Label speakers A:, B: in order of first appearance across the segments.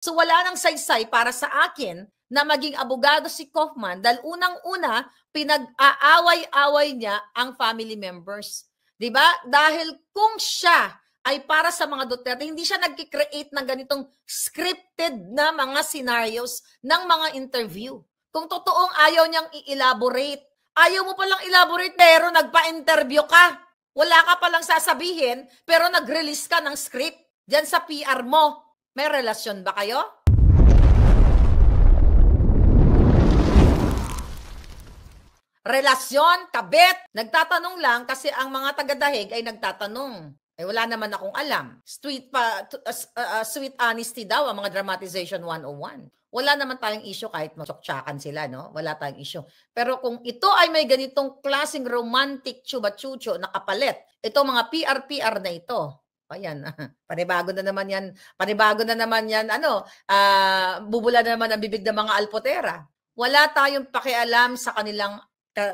A: So wala nang saysay para sa akin na maging abogado si Kaufman dahil unang-una, pinag-aaway-away niya ang family members. Diba? Dahil kung siya ay para sa mga Duterte, hindi siya nag-create ng ganitong scripted na mga scenarios ng mga interview. Kung totoong ayaw niyang i-elaborate, ayaw mo palang elaborate pero nagpa-interview ka. Wala ka palang sasabihin pero nag-release ka ng script. Diyan sa PR mo, may relasyon ba kayo? Relasyon, kabit. Nagtatanong lang kasi ang mga taga-Dahig ay nagtatanong. Eh wala naman akong alam. Sweet honesty daw ang mga dramatization 101. Wala naman tayong issue kahit matsok-tsakan sila, no? Wala tayong issue. Pero kung ito ay may ganitong klaseng romantic chuba-chucho na kapalit, itong mga PR na ito, ayan, panibago na naman yan, bubula na naman ang bibig ng mga alpotera. Wala tayong pakialam sa kanilang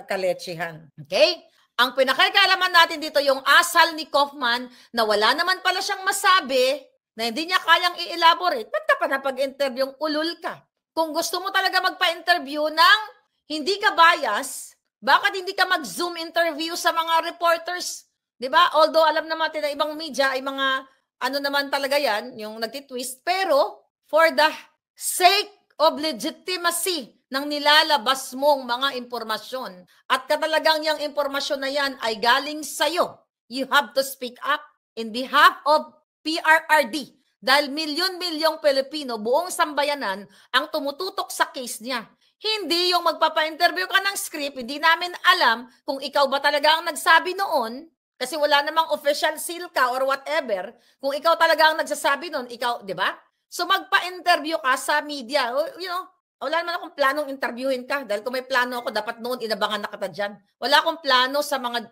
A: kaletsihan. Okay? Ang pinakailaman natin dito yung asal ni Kaufman na wala naman pala siyang masabi, na hindi niya kayang i-elaborate, ba't ka pa napag-interview yung ulul ka? Kung gusto mo talaga magpa-interview ng hindi ka bias, bakit hindi ka mag-Zoom interview sa mga reporters? Diba? Although alam naman natin na ibang media ay mga ano naman talaga yan, yung nagtitwist, pero for the sake of legitimacy ng nilalabas mong mga impormasyon at katalagang yung impormasyon na yan ay galing sa'yo, you have to speak up in behalf of PRRD dahil milyon-milyong Pilipino, buong sambayanan ang tumututok sa case niya. Hindi yung magpapa-interview ka ng script, hindi namin alam kung ikaw ba talaga ang nagsabi noon kasi wala namang official seal ka or whatever. Kung ikaw talaga ang nagsasabi noon, ikaw, di ba? So magpa-interview ka sa media. You know, wala naman akong planong interviewin ka dahil kung may plano ako, dapat noon inabangan na kita dyan. Wala akong plano sa mga,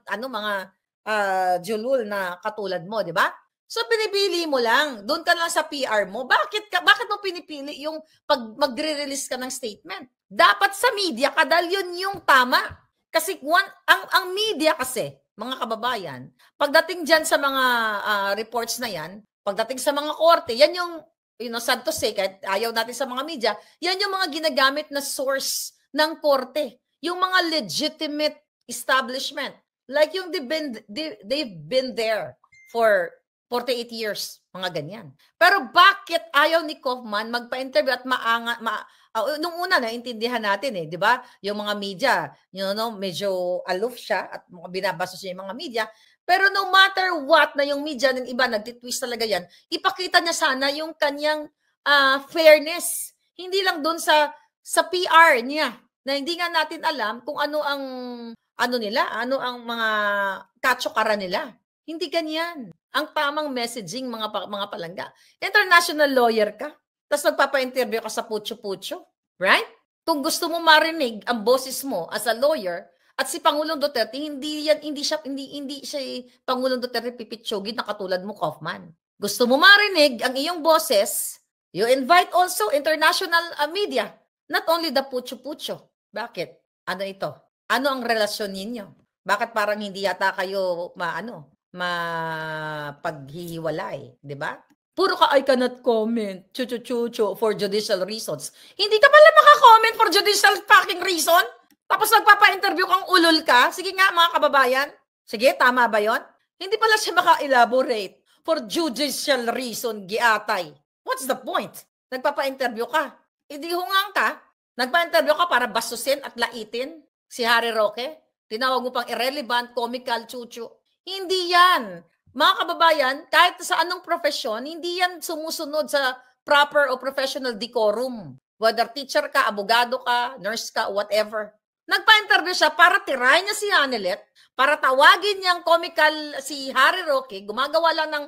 A: julul na katulad mo, di ba? So pinipili mo lang, doon ka lang sa PR mo. Bakit mo pinipili yung pag magre-release ka ng statement? Dapat sa media ka dahil yun yung tama. Kasi ang media kasi, mga kababayan, pagdating dyan sa mga reports na yan, pagdating sa mga korte, yan yung, sad to say, kahit ayaw natin sa mga media, yan yung mga ginagamit na source ng korte. Yung mga legitimate establishment. Like yung they've been there for 48 years, mga ganyan. Pero bakit ayaw ni Kaufman magpa-interview at nung una naintindihan natin di ba? Yung mga media, medyo aloof siya at binabasos niya yung mga media. Pero no matter what na yung media ng iba nagtitwist talaga yan, ipakita niya sana yung kanyang fairness. Hindi lang doon sa PR niya na hindi nga natin alam kung ano ang mga katsokara nila. Hindi ganyan. Ang tamang messaging, mga palangga. International lawyer ka, tapos nagpapa-interview ka sa putyo-putyo. Right? Kung gusto mo marinig ang boses mo as a lawyer, at si Pangulong Duterte, hindi siya Pangulong Duterte pipitsugin na katulad mo, Kaufman. Gusto mo marinig ang iyong boses, you invite also international media, not only the putyo-putyo. Bakit? Ano ito? Ano ang relasyon ninyo? Bakit parang hindi yata kayo mapaghihiwalay, di ba? Puro ka, I cannot comment, chuchu-chuchu, for judicial reasons. Hindi ka pala maka-comment for judicial fucking reason? Tapos nagpapa-interview kang ulol ka? Sige nga, mga kababayan. Sige, tama ba yon? Hindi pala siya maka-elaborate for judicial reason, giatay. What's the point? Nagpapa-interview ka. Hindi hungang ka. Nagpa-interview ka para basusin at laitin si Harry Roque. Tinawag mo pang irrelevant, comical, chuchu. Hindi yan. Mga kababayan, kahit sa anong profesyon, hindi yan sumusunod sa proper o professional decorum. Whether teacher ka, abogado ka, nurse ka, whatever. Nagpa-interview siya para tirahin niya si Hanelet, para tawagin niyang comical si Harry Roque, gumagawa lang ng,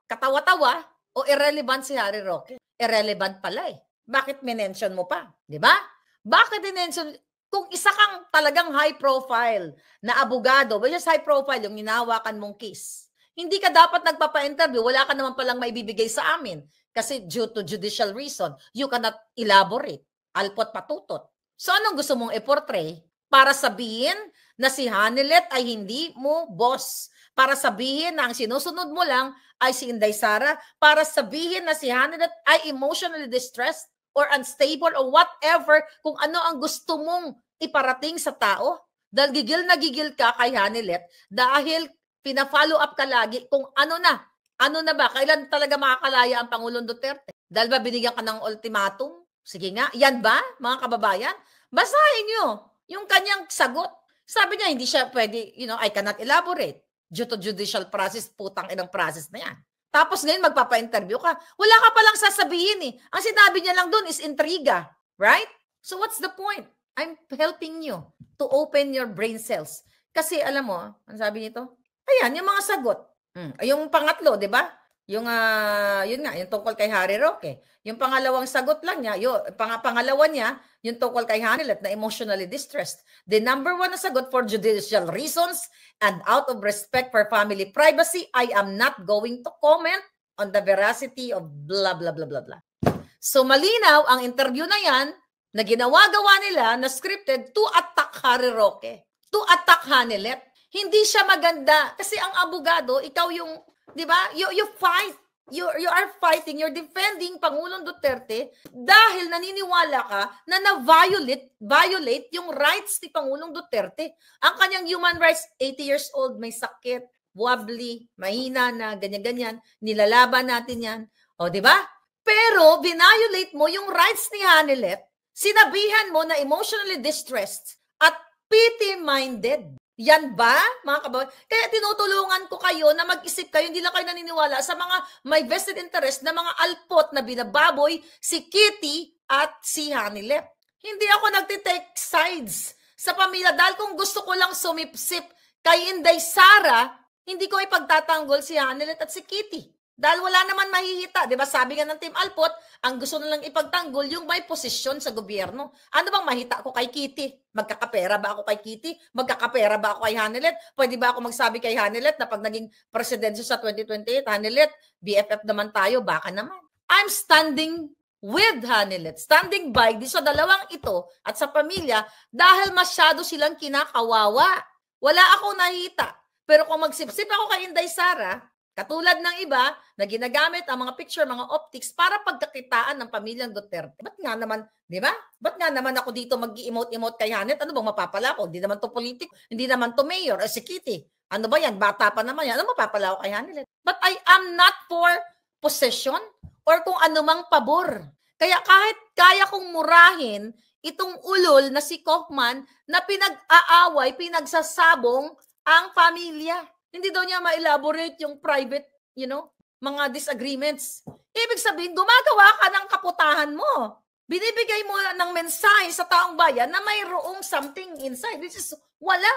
A: katawa-tawa, o irrelevant si Harry Roque. Irrelevant pala Bakit minention mo pa? Di ba? Bakit minention? Kung isa kang talagang high profile na abogado, which is high profile yung hinahawakan mong case, hindi ka dapat nagpapa-interview, wala ka naman palang maibibigay sa amin. Kasi due to judicial reason, you cannot elaborate. Alpot patutot. So anong gusto mong i-portray? Para sabihin na si Hanelet ay hindi mo boss. para sabihin na ang sinusunod mo lang ay si Inday Sara, para sabihin na si Hanilet ay emotionally distressed or unstable or whatever, kung ano ang gusto mong iparating sa tao. Dahil gigil na gigil ka kay Hanilet dahil pina-follow up ka lagi kung ano na ba, kailan talaga makakalaya ang Pangulong Duterte? Dahil ba binigyan ka ng ultimatum? Sige nga, yan ba mga kababayan? Basahin nyo yung kanyang sagot. Sabi niya, hindi siya pwede, I cannot elaborate. Due to judicial process, putang inang process na yan. Tapos ngayon magpapa-interview ka. Wala ka palang sasabihin eh. Ang sinabi niya lang doon is intriga. Right? So what's the point? I'm helping you to open your brain cells. Kasi alam mo, ang sabi nito? Ayan, yung mga sagot. Yung pangatlo, di ba? Yung tungkol kay Harry Roque. Yung pangalawang sagot lang niya, pangalawa niya, yung tungkol kay Hanilet na emotionally distressed. The number one na sagot, for judicial reasons and out of respect for family privacy, I am not going to comment on the veracity of blah, blah, blah, blah, blah. So malinaw ang interview na yan na ginawa-gawa nila na scripted to attack Harry Roque, to attack Hanilet. Hindi siya maganda kasi ang abogado, ikaw yung, di ba? You fight. You are fighting, you're defending Pangulong Duterte dahil naniniwala ka na violate yung rights ni Pangulong Duterte. Ang kanyang human rights, 80 years old, may sakit, wobbly, mahina na, ganyan-ganyan, nilalaban natin yan. O, di ba? Pero, violate mo yung rights ni Hanilet, sinabihan mo na emotionally distressed at pity-minded. Yan ba, mga kababayan? Kaya tinutulungan ko kayo na mag-isip kayo, hindi lang kayo naniniwala sa mga may vested interest na mga alpot na binababoy, si Kitty at si Hanilet. Hindi ako nagtitake sides sa pamilya dahil kung gusto ko lang sumipsip kay Inday Sara, hindi ko ipagtatanggol si Hanilet at si Kitty. Dahil wala naman mahihita. Diba sabi nga ng Team Alpot, ang gusto nilang ipagtanggol yung may posisyon sa gobyerno. Ano bang mahita ko kay Kitty? Magkakapera ba ako kay Kitty? Magkakapera ba ako kay Hanilet? Pwede ba ako magsabi kay Hanilet na pag naging presidensya sa 2028, Hanilet, BFF naman tayo, baka naman. I'm standing with Hanilet, standing by di sa dalawang ito at sa pamilya dahil masyado silang kinakawawa. Wala akong nakita. Pero kung magsipsip ako kay Inday Sara, katulad ng iba na ginagamit ang mga picture, mga optics para pagkakitaan ng pamilyang Duterte. Ba't nga naman, di ba? Ba't nga naman ako dito mag-i-emote-emote kay Hanet? Ano bang mapapala ko? Hindi naman to politiko, hindi naman to mayor, si Kitty. Ano ba yan? Bata pa naman yan. Ano mapapala ko kay Hanet? But I am not for possession or kung anumang pabor. Kaya kahit kaya kong murahin itong ulol na si Kaufman na pinag-aaway, pinagsasabong ang pamilya. Hindi daw niya ma-elaborate yung private, mga disagreements. Ibig sabihin, gumagawa ka ng kaputahan mo. Binibigay mo ng mensahe sa taong bayan na mayroong something inside. This is wala.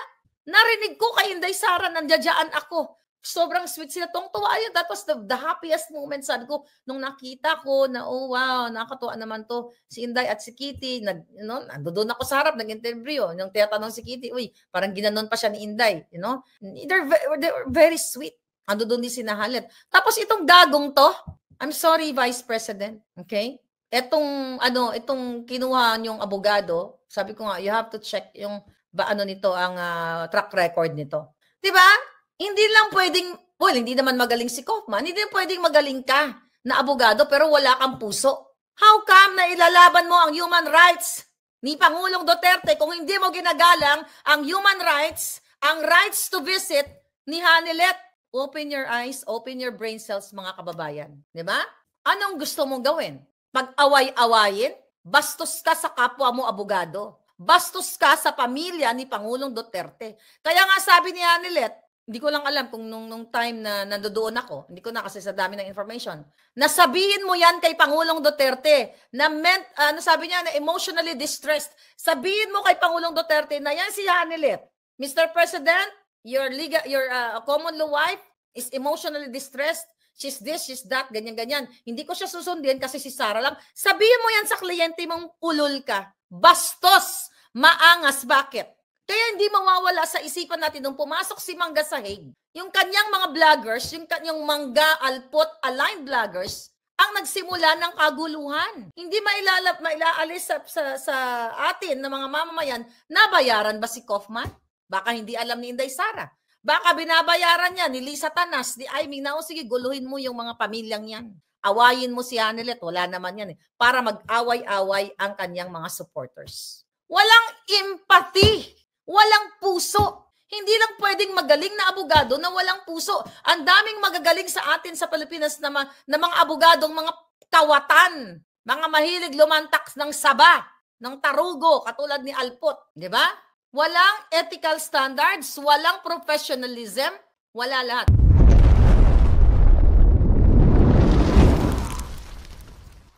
A: Narinig ko kay Inday Sara, nandiyadyaan ako. Sobrang sweet sila. Tuwa yun. That was the happiest moment. Sabi ko, nung nakita ko na, oh wow, nakakatuwa naman to. Si Inday at si Kitty, ando doon ako sa harap, nag-interview. Nung tinatanong si Kitty, uy, parang ginanon pa siya ni Inday. They're very sweet. Ando doon din si Hanilet. Tapos itong gagong to, I'm sorry, Vice President. Okay? Itong kinuha niyong abogado, sabi ko nga, you have to check yung, ang track record nito. Diba? Hindi lang pwedeng, hindi naman magaling si Kaufman, hindi pwedeng magaling ka na abogado pero wala kang puso. How come na ilalaban mo ang human rights ni Pangulong Duterte kung hindi mo ginagalang ang human rights, ang rights to visit ni Hanilet? Open your eyes, open your brain cells, mga kababayan. Diba? Anong gusto mong gawin? Pag-away-awayin? Bastos ka sa kapwa mo abogado. Bastos ka sa pamilya ni Pangulong Duterte. Kaya nga sabi ni Hanilet, hindi ko lang alam kung nung time na nandoon ako, hindi ko na kasi sa dami ng information, nasabihin mo yan kay Pangulong Duterte na sabi niya na emotionally distressed. Sabihin mo kay Pangulong Duterte na yan si Hanilet. Mr. President, your common law wife is emotionally distressed. She's this, she's that, ganyan-ganyan. Hindi ko siya susundin kasi si Sara lang. Sabihin mo yan sa kliyente mong ulol ka. Bastos, maangas, bakit? Kaya hindi mawawala sa isipan natin nung pumasok si Mangga Sahig, yung kanyang mga vloggers, yung kanyang Mangga Alpot aligned vloggers, ang nagsimula ng kaguluhan. Hindi mailaalis sa atin na mga mamamayan na bayaran ba si Kaufman? Baka hindi alam ni Inday Sara. Baka binabayaran niya ni Lisa Tanas, ni Aimee na, o sige, guluhin mo yung mga pamilyang yan. Awayin mo si Hanelet, wala naman yan eh. Para mag-away-away ang kanyang mga supporters. Walang empathy, walang puso. Hindi lang pwedeng magaling na abogado na walang puso. Ang daming magagaling sa atin sa Pilipinas na mga abogadong mga kawatan, mga mahilig lumantak ng saba, ng tarugo, katulad ni Alpot. Di ba? Walang ethical standards, walang professionalism, wala lahat.